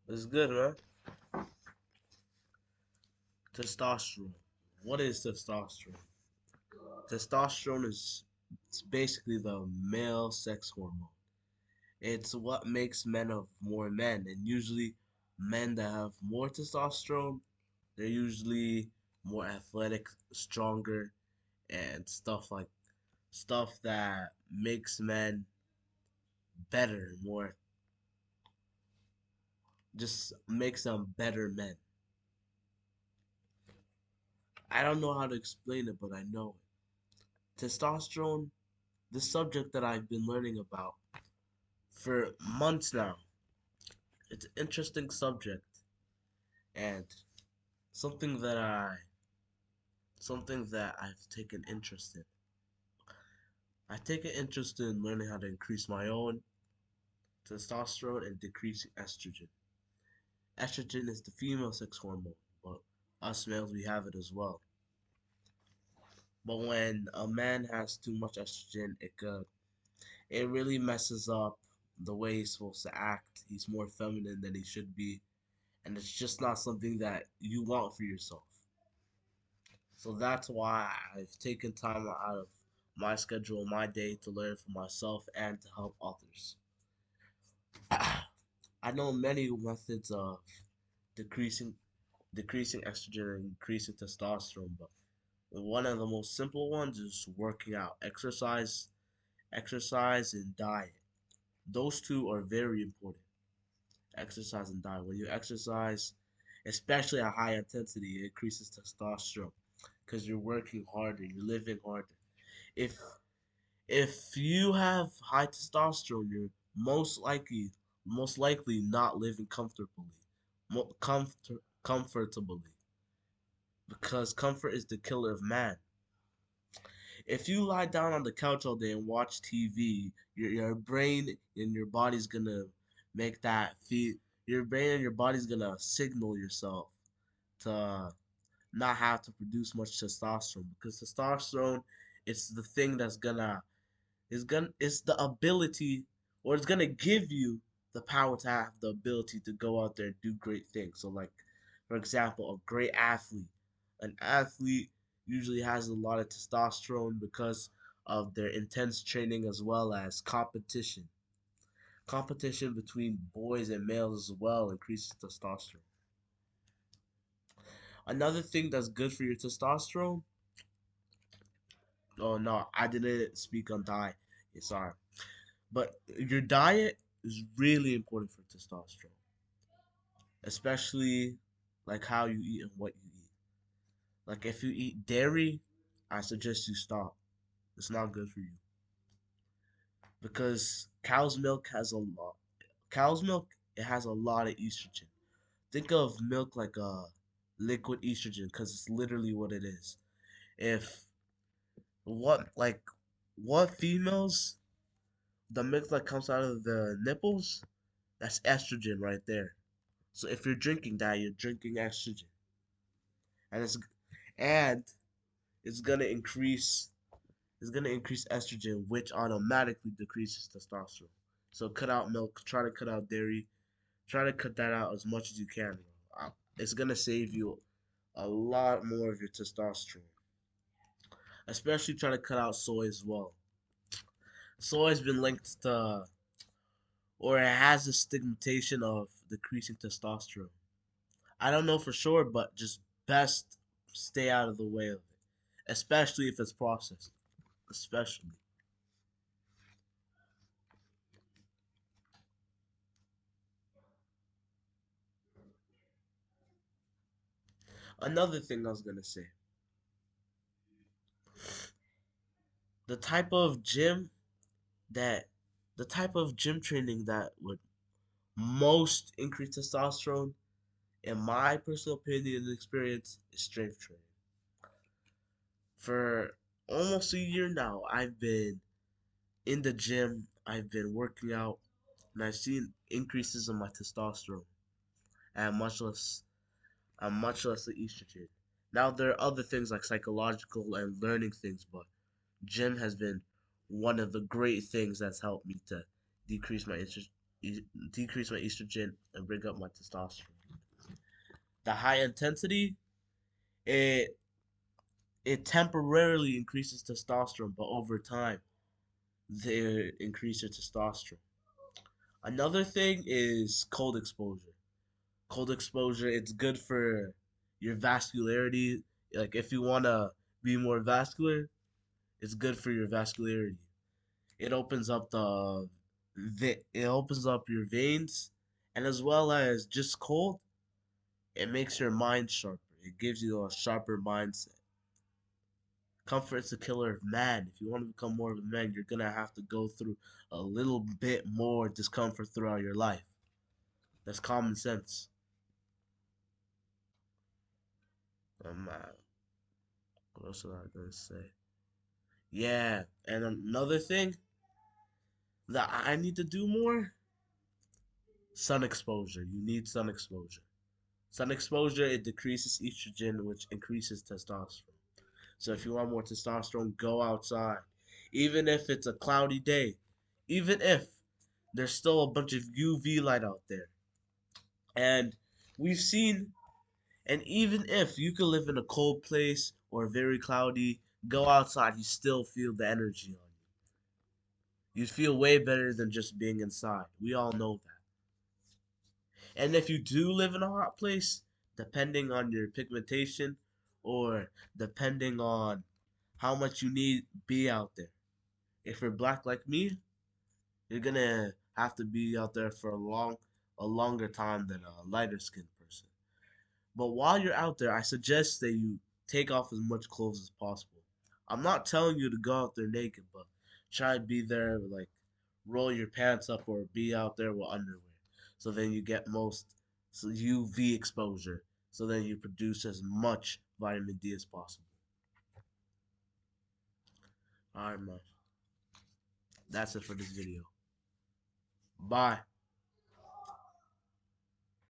It's good, man. Testosterone. What is testosterone? Testosterone is it's basically the male sex hormone. It's what makes men of more men, and usually men that have more testosterone, they're usually more athletic, stronger, and stuff that makes men better, more just makes them better men. I don't know how to explain it, but I know it. Testosterone, the subject that I've been learning about for months now. It's an interesting subject and something that I something that I've taken interest in. I take an interest in learning how to increase my own testosterone and decreasing estrogen. Estrogen is the female sex hormone, but us males we have it as well. But when a man has too much estrogen, it really messes up the way he's supposed to act. He's more feminine than he should be, and it's just not something that you want for yourself. So that's why I've taken time out of my schedule, my day to learn for myself and to help others. I know many methods of decreasing decreasing estrogen and increasing testosterone, but one of the most simple ones is working out, exercise and diet. Those two are very important. Exercise and diet. When you exercise, especially at high intensity, it increases testosterone because you're working harder, you're living harder. If if you have high testosterone, you're most likely not living comfortably, because comfort is the killer of man. If you lie down on the couch all day and watch TV, your brain and your body's gonna make that feel. Your brain and your body's gonna signal yourself to not have to produce much testosterone, because testosterone it's the thing that's gonna it's the ability, or it's gonna give you the power to have the ability to go out there and do great things. So like for example, a great athlete. An athlete usually has a lot of testosterone because of their intense training as well as competition. Competition between boys and males as well increases testosterone. Another thing that's good for your testosterone. Oh no, I didn't speak on diet. Yeah, sorry. But your diet is really important for testosterone, especially like how you eat and what you eat. Like if you eat dairy, I suggest you stop. It's not good for you because cow's milk it has a lot of estrogen. Think of milk like a liquid estrogen because it's literally what it is. If what like what females the milk that comes out of the nipples, that's estrogen right there. So if you're drinking that, you're drinking estrogen, and and it's gonna increase it's gonna increase estrogen, which automatically decreases testosterone. So cut out milk, try to cut out dairy, try to cut that out as much as you can. It's gonna save you a lot more of your testosterone. Especially try to cut out soy as well. Soy has been linked to, or it has a stigmatization of decreasing testosterone. I don't know for sure, but just best stay out of the way of it, especially if it's processed. Especially. Another thing I was gonna say, the type of gym that, the type of gym training that would most increase testosterone, in my personal opinion and experience, is strength training. For almost a year now, I've been in the gym, I've been working out, and I've seen increases in my testosterone and much less the estrogen. Now there are other things like psychological and learning things, but gym has been one of the great things that's helped me to decrease my decrease my estrogen and bring up my testosterone. The high intensity, it it temporarily increases testosterone, but over time they increase your testosterone. Another thing is cold exposure. Cold exposure, it's good for your vascularity. Like if you wanna be more vascular, it's good for your vascularity. It opens up it opens up your veins, and as well as just cold, it makes your mind sharper. It gives you a sharper mindset. Comfort is the killer of man. If you want to become more of a man, you're gonna have to go through a little bit more discomfort throughout your life. That's common sense. What else was I gonna say? Yeah, and another thing that I need to do more: sun exposure. You need sun exposure. Sun exposure, it decreases estrogen, which increases testosterone. So if you want more testosterone, go outside. Even if it's a cloudy day, even if there's still a bunch of UV light out there. And we've seen, and even if you could live in a cold place or very cloudy, go outside, you still feel the energy on you. You feel way better than just being inside. We all know that. And if you do live in a hot place, depending on your pigmentation or depending on how much you need be out there. If you're black like me, you're gonna have to be out there for a longer time than a lighter skinned person. But while you're out there, I suggest that you take off as much clothes as possible. I'm not telling you to go out there naked, but try to be there like roll your pants up or be out there with underwear. So then you get most UV exposure. So then you produce as much vitamin D as possible. Alright, man. That's it for this video. Bye.